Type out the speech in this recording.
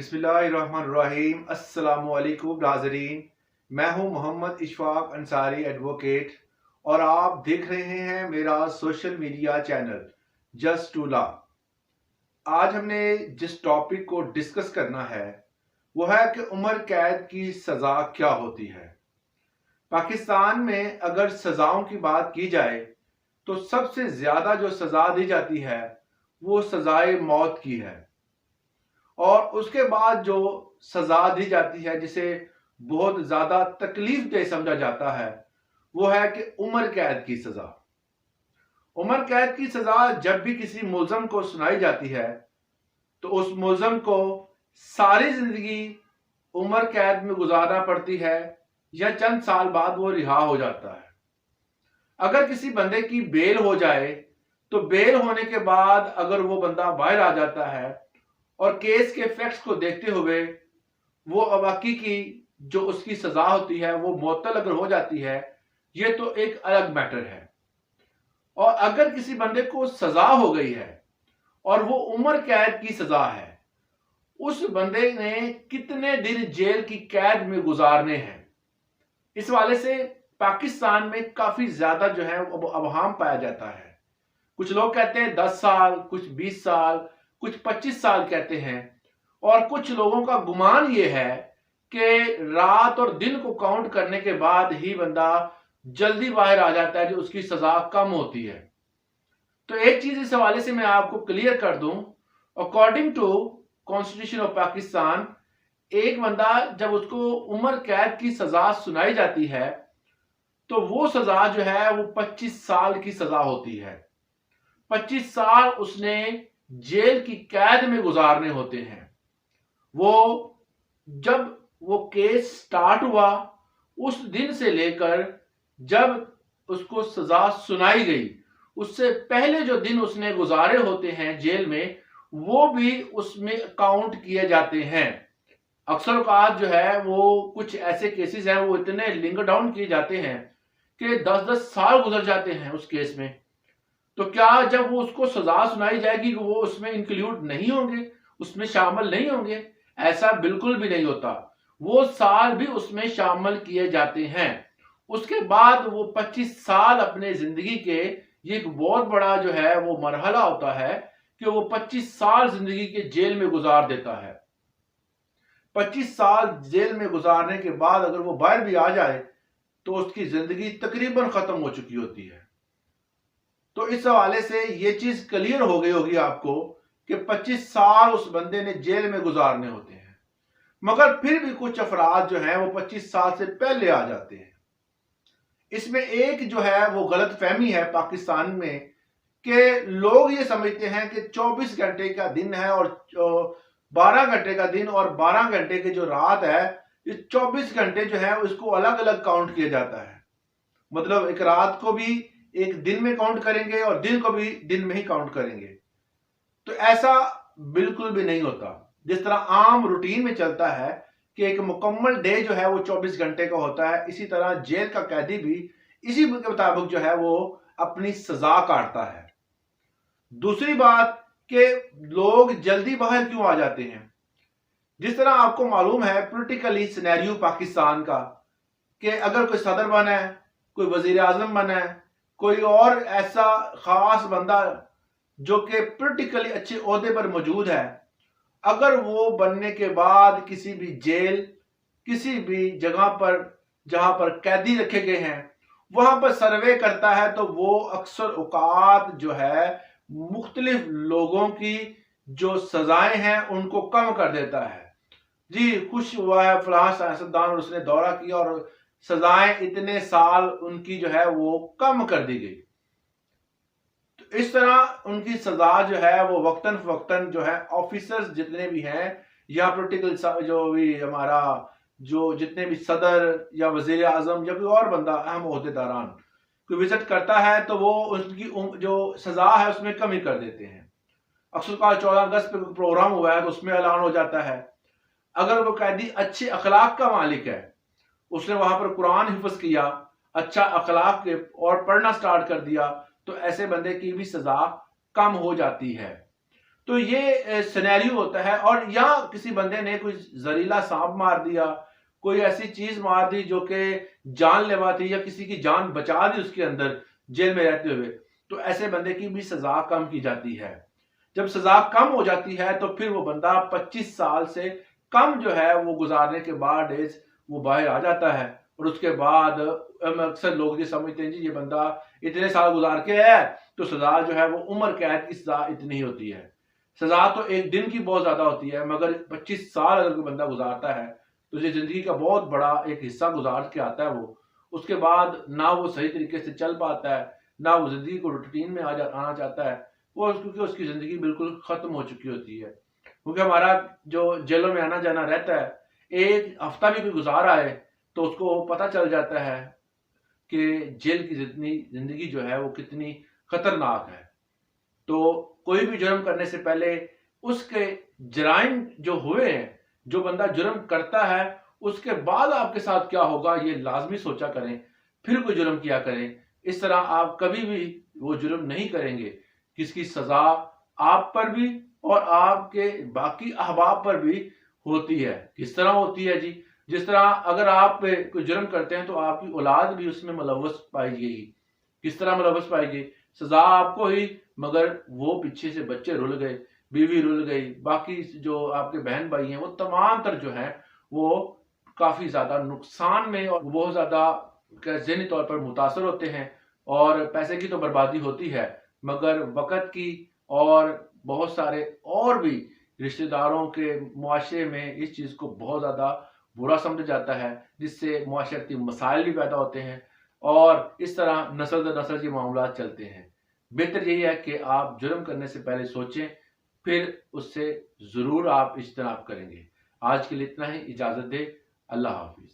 بسم اللہ الرحمن الرحیم۔ السلام علیکم ناظرین، میں ہوں محمد اشفاق انصاری ایڈوکیٹ اور آپ دیکھ رہے ہیں میرا social media channel just to لا۔ آج ہم نے جس ٹاپک کو ڈسکس کرنا ہے وہ ہے کہ عمر قید کی سزا کیا ہوتی ہے۔ پاکستان میں اگر سزاؤں کی بات کی جائے تو سب سے زیادہ جو سزا دی جاتی ہے وہ سزائے موت کی ہے، اور اس کے بعد جو سزا دی جاتی ہے جسے بہت زیادہ تکلیف دہ سمجھا جاتا ہے وہ ہے کہ عمر قید کی سزا۔ عمر قید کی سزا جب بھی کسی ملزم کو سنائی جاتی ہے تو اس ملزم کو ساری زندگی عمر قید میں گزارنا پڑتی ہے یا چند سال بعد وہ رہا ہو جاتا ہے۔ اگر کسی بندے کی بیل ہو جائے تو بیل ہونے کے بعد اگر وہ بندہ باہر آ جاتا ہے اور کیس کے فیکٹس کو دیکھتے ہوئے وہ واقعی کی جو اس کی سزا ہوتی ہے وہ معطل اگر ہو جاتی ہے، یہ تو ایک الگ میٹر ہے۔ اور اگر کسی بندے کو سزا ہو گئی ہے اور وہ عمر قید کی سزا ہے، اس بندے نے کتنے دن جیل کی قید میں گزارنے ہیں، اس والے سے پاکستان میں کافی زیادہ جو ہے ابہام پایا جاتا ہے۔ کچھ لوگ کہتے ہیں 10 سال، کچھ 20 سال، کچھ 25 سال کہتے ہیں، اور کچھ لوگوں کا گمان یہ ہے کہ رات اور دن کو کاؤنٹ کرنے کے بعد ہی بندہ جلدی باہر آ جاتا ہے جو اس کی سزا کم ہوتی ہے۔ تو ایک چیز اس حوالے سے میں آپ کو کلیئر کر دوں، according to constitution of Pakistan, ایک بندہ جب اس کو عمر قید کی سزا سنائی جاتی ہے تو وہ سزا جو ہے وہ 25 سال کی سزا ہوتی ہے۔ 25 سال اس نے جیل کی قید میں گزارنے ہوتے ہیں۔ وہ جب وہ کیس سٹارٹ ہوا اس دن سے لے کر جب اس کو سزا سنائی گئی، اس سے پہلے جو دن اس نے گزارے ہوتے ہیں جیل میں، وہ بھی اس میں کاؤنٹ کیے جاتے ہیں۔ اکثر اوقات جو ہے وہ کچھ ایسے کیسز ہیں وہ اتنے لنک ڈاؤن کیے جاتے ہیں کہ 10 سال گزر جاتے ہیں اس کیس میں۔ تو کیا جب وہ اس کو سزا سنائی جائے گی کہ وہ اس میں انکلیوڈ نہیں ہوں گے، اس میں شامل نہیں ہوں گے؟ ایسا بالکل بھی نہیں ہوتا، وہ سال بھی اس میں شامل کیے جاتے ہیں۔ اس کے بعد وہ 25 سال اپنے زندگی کے، یہ ایک بہت بڑا جو ہے وہ مرحلہ ہوتا ہے کہ وہ 25 سال زندگی کے جیل میں گزار دیتا ہے۔ 25 سال جیل میں گزارنے کے بعد اگر وہ باہر بھی آ جائے تو اس کی زندگی تقریباً ختم ہو چکی ہوتی ہے۔ تو اس حوالے سے یہ چیز کلیئر ہو گئی ہوگی آپ کو کہ 25 سال اس بندے نے جیل میں گزارنے ہوتے ہیں، مگر پھر بھی کچھ افراد جو ہیں وہ 25 سال سے پہلے آ جاتے ہیں۔ اس میں ایک جو ہے وہ غلط فہمی ہے پاکستان میں کہ لوگ یہ سمجھتے ہیں کہ 24 گھنٹے کا دن ہے اور 12 گھنٹے کا دن اور 12 گھنٹے کی جو رات ہے، یہ 24 گھنٹے جو ہے اس کو الگ الگ کاؤنٹ کیا جاتا ہے۔ مطلب ایک رات کو بھی ایک دن میں کاؤنٹ کریں گے اور دن کو بھی دن میں ہی کاؤنٹ کریں گے۔ تو ایسا بالکل بھی نہیں ہوتا۔ جس طرح عام روٹین میں چلتا ہے کہ ایک مکمل ڈے جو ہے وہ 24 گھنٹے کا ہوتا ہے، اسی طرح جیل کا قیدی بھی اسی کے مطابق جو ہے وہ اپنی سزا کاٹتا ہے۔ دوسری بات کہ لوگ جلدی باہر کیوں آ جاتے ہیں؟ جس طرح آپ کو معلوم ہے پولیٹیکلی سینیریو پاکستان کا، کہ اگر کوئی صدر بنا ہے، کوئی وزیر اعظم بنا ہے، کوئی اور ایسا خاص بندہ جو کہ پولیٹیکلی اچھے عہدے پر موجود ہے، اگر وہ بننے کے بعد کسی بھی جیل، کسی بھی جگہ پر جہاں پر قیدی رکھے گئے ہیں وہاں پر سروے کرتا ہے تو وہ اکثر اوقات جو ہے مختلف لوگوں کی جو سزائیں ہیں ان کو کم کر دیتا ہے۔ جی خوش ہوا ہے فلاں سیاستدان اور اس نے دورہ کیا اور سزائیں اتنے سال ان کی جو ہے وہ کم کر دی گئی۔ تو اس طرح ان کی سزا جو ہے وہ وقتاً فوقتاً جو ہے آفیسرز جتنے بھی ہیں یا پولیٹیکل جو بھی ہمارا جو جتنے بھی صدر یا وزیر اعظم یا کوئی اور بندہ اہم عہدیداران کوئی وزٹ کرتا ہے تو وہ ان کی جو سزا ہے اس میں کمی کر دیتے ہیں۔ اکثر کا 14 اگست پہ پروگرام ہوا ہے تو اس میں اعلان ہو جاتا ہے۔ اگر وہ قیدی اچھے اخلاق کا مالک ہے، اس نے وہاں پر قرآن حفظ کیا، اچھا اخلاق کے اور پڑھنا سٹارٹ کر دیا، تو ایسے بندے کی بھی سزا کم ہو جاتی ہے۔ تو یہ سینیریو ہوتا ہے. اور یا کسی بندے نے کوئی زہریلا سانپ مار دیا، کوئی ایسی چیز مار دی جو کہ جان لیوا تھی، یا کسی کی جان بچا دی اس کے اندر جیل میں رہتے ہوئے، تو ایسے بندے کی بھی سزا کم کی جاتی ہے. جب سزا کم ہو جاتی ہے تو پھر وہ بندہ 25 سال سے کم جو ہے وہ گزارنے کے بعد وہ باہر آ جاتا ہے. اور اس کے بعد اکثر لوگ یہ سمجھتے ہیں جی یہ بندہ اتنے سال گزار کے ہے تو سزا جو ہے وہ عمر قید کی سزا اتنی ہوتی ہے. سزا تو ایک دن کی بہت زیادہ ہوتی ہے، مگر 25 سال اگر کوئی بندہ گزارتا ہے تو یہ زندگی کا بہت بڑا ایک حصہ گزار کے آتا ہے. وہ اس کے بعد نہ وہ صحیح طریقے سے چل پاتا ہے، نہ وہ زندگی کو روٹین میں آنا چاہتا ہے، وہ کیونکہ اس کی زندگی بالکل ختم ہو چکی ہوتی ہے. کیونکہ ہمارا جو جیلوں میں آنا جانا رہتا ہے، ایک ہفتہ بھی کوئی گزار آئے تو اس کو پتہ چل جاتا ہے کہ جیل کی زندگی جو ہے وہ کتنی خطرناک ہے. تو کوئی بھی جرم کرنے سے پہلے اس کے جرائم جو ہوئے ہیں، جو بندہ جرم کرتا ہے اس کے بعد آپ کے ساتھ کیا ہوگا یہ لازمی سوچا کریں، پھر کوئی جرم کیا کریں. اس طرح آپ کبھی بھی وہ جرم نہیں کریں گے. کس کی سزا آپ پر بھی اور آپ کے باقی احباب پر بھی ہوتی ہے. کس طرح ہوتی ہے جی؟ جس طرح اگر آپ کوئی جرم کرتے ہیں تو آپ کی اولاد بھی اس میں ملوث پائی جائے گی. کس طرح ملوث پائی گئی؟ سزا آپ کو ہی، مگر وہ پیچھے سے بچے رل گئے، بیوی رل گئی، باقی جو آپ کے بہن بھائی ہیں وہ تمام تر جو ہیں وہ کافی زیادہ نقصان میں اور بہت زیادہ ذہنی طور پر متاثر ہوتے ہیں. اور پیسے کی تو بربادی ہوتی ہے، مگر وقت کی اور بہت سارے اور بھی رشتہ داروں کے معاشرے میں اس چیز کو بہت زیادہ برا سمجھا جاتا ہے، جس سے معاشرتی مسائل بھی پیدا ہوتے ہیں اور اس طرح نسل در نسل کے معاملات چلتے ہیں. بہتر یہی ہے کہ آپ جرم کرنے سے پہلے سوچیں، پھر اس سے ضرور آپ اجتناب کریں گے. آج کے لیے اتنا ہی. اجازت دے. اللہ حافظ.